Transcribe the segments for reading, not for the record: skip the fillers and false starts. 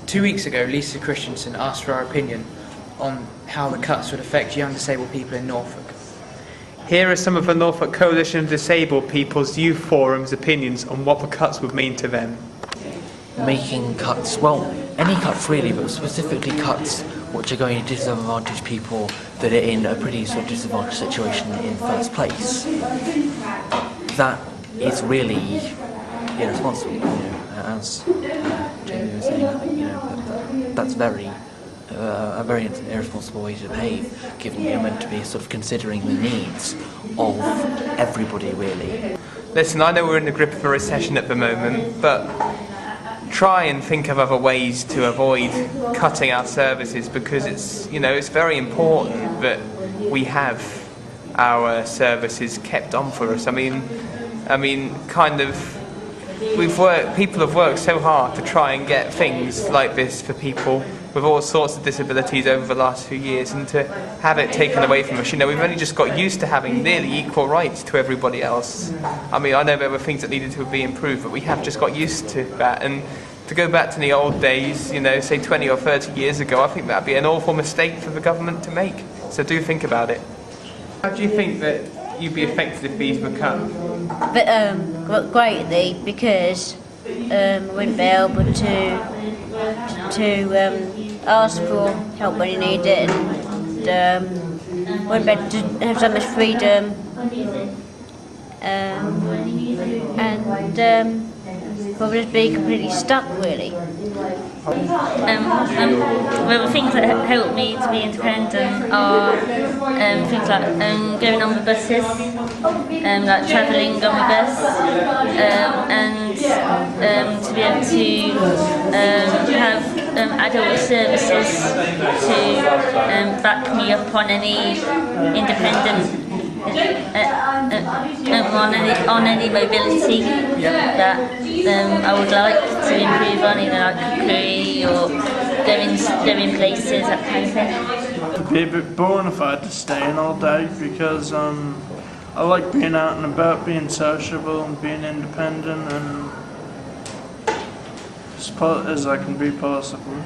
2 weeks ago, Lisa Christensen asked for our opinion on how the cuts would affect young disabled people in Norfolk. Here are some of the Norfolk Coalition of Disabled People's Youth Forum's opinions on what the cuts would mean to them. Making cuts, well, any cuts really, but specifically cuts which are going to disadvantage people that are in a pretty sort of disadvantaged situation in the first place. That is really irresponsible, as Jamie was saying. That's a very irresponsible way to behave, given you're meant to be sort of considering the needs of everybody, really. Listen, I know we're in the grip of a recession at the moment, but try and think of other ways to avoid cutting our services, because it's very important that we have our services kept on for us. I mean, people have worked so hard to try and get things like this for people with all sorts of disabilities over the last few years, and to have it taken away from us, we've only just got used to having nearly equal rights to everybody else. I mean, I know there were things that needed to be improved, but we have just got used to that, and to go back to the old days, say 20 or 30 years ago, I think that'd be an awful mistake for the government to make. So do think about it. How do you think that you'd be affected if these were cut? But greatly, because we wouldn't be able to ask for help when you need it, and wouldn't be able to have so much freedom, and probably just be completely stuck, really. Well, the things that help me to be independent are things like going on the buses, like travelling on the bus, and to be able to have adult services to back me up on any independent on any mobility that I would like to improve on, like cookery or going places, that kind of thing. It'd be a bit boring if I had to stay in all day, because I like being out and about, being sociable and being independent, and as part as I can be possible.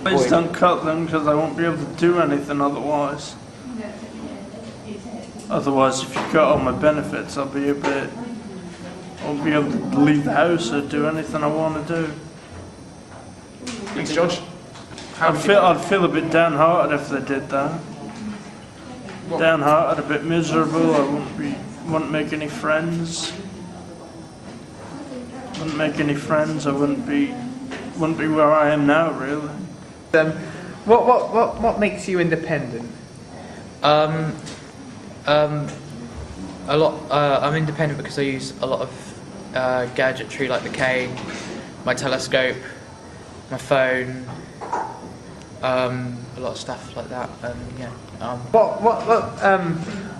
Please don't cut them, because I won't be able to do anything otherwise. Otherwise, if you cut all my benefits, I'll be able to leave the house or do anything I want to do. Thanks, Josh. I'd feel a bit downhearted if they did that. Downhearted, a bit miserable. I wouldn't make any friends. I wouldn't be where I am now, really. What makes you independent? I'm independent because I use a lot of gadgetry, like the cane, my telescope, my phone, a lot of stuff like that.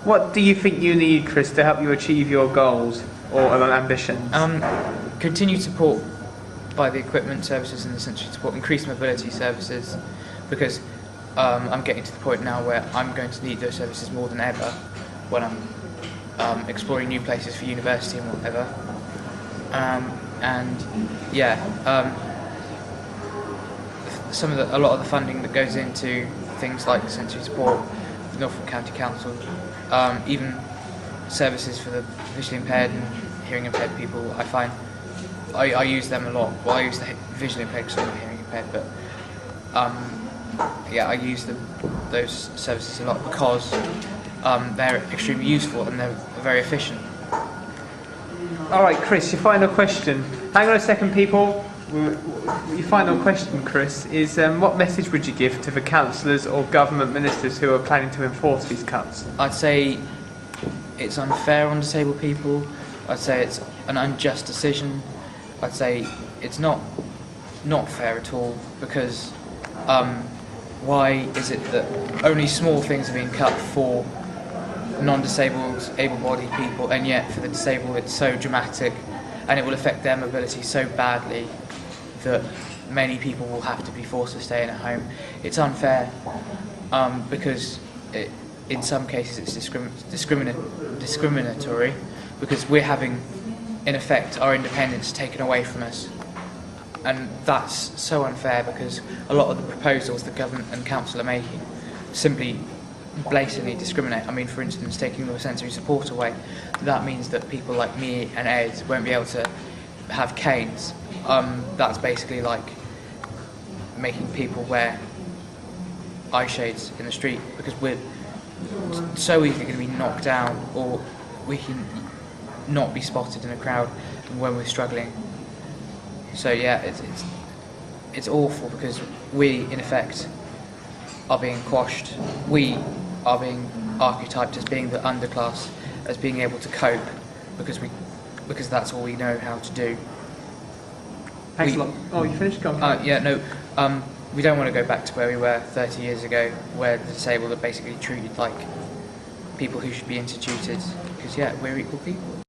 What do you think you need, Chris, to help you achieve your goals or ambitions? Continued support by the equipment services and essentially support increased mobility services, because I'm getting to the point now where I'm going to need those services more than ever when I'm exploring new places for university and whatever. A lot of the funding that goes into things like sensory support, the Norfolk County Council, even services for the visually impaired and hearing impaired people, I find I use them a lot. Well, I use the visually impaired because I'm not hearing impaired, but I use those services a lot because they're extremely useful and they're very efficient. All right, Chris, your final question. Hang on a second, people. Your final question, Chris, is what message would you give to the councillors or government ministers who are planning to enforce these cuts? I'd say it's unfair on disabled people. I'd say it's an unjust decision. I'd say it's not fair at all, because why is it that only small things are being cut for non-disabled, able-bodied people, and yet for the disabled it's so dramatic and it will affect their mobility so badly that many people will have to be forced to stay in at home? It's unfair because in some cases it's discriminatory, because we're having, in effect, our independence taken away from us. and that's so unfair because a lot of the proposals the government and council are making simply blatantly discriminate. I mean, for instance, taking the sensory support away, that means that people like me and Ed won't be able to have canes. That's basically like making people wear eye shades in the street because we're so easily going to be knocked down, or we can not be spotted in a crowd when we're struggling. So yeah, it's awful because we, in effect, are being quashed. We are being archetyped as being the underclass, as being able to cope because that's all we know how to do. Thanks a lot. Oh, you finished? Go on. Yeah, no. We don't want to go back to where we were 30 years ago, where the disabled are basically treated like people who should be instituted. Because yeah, we're equal people.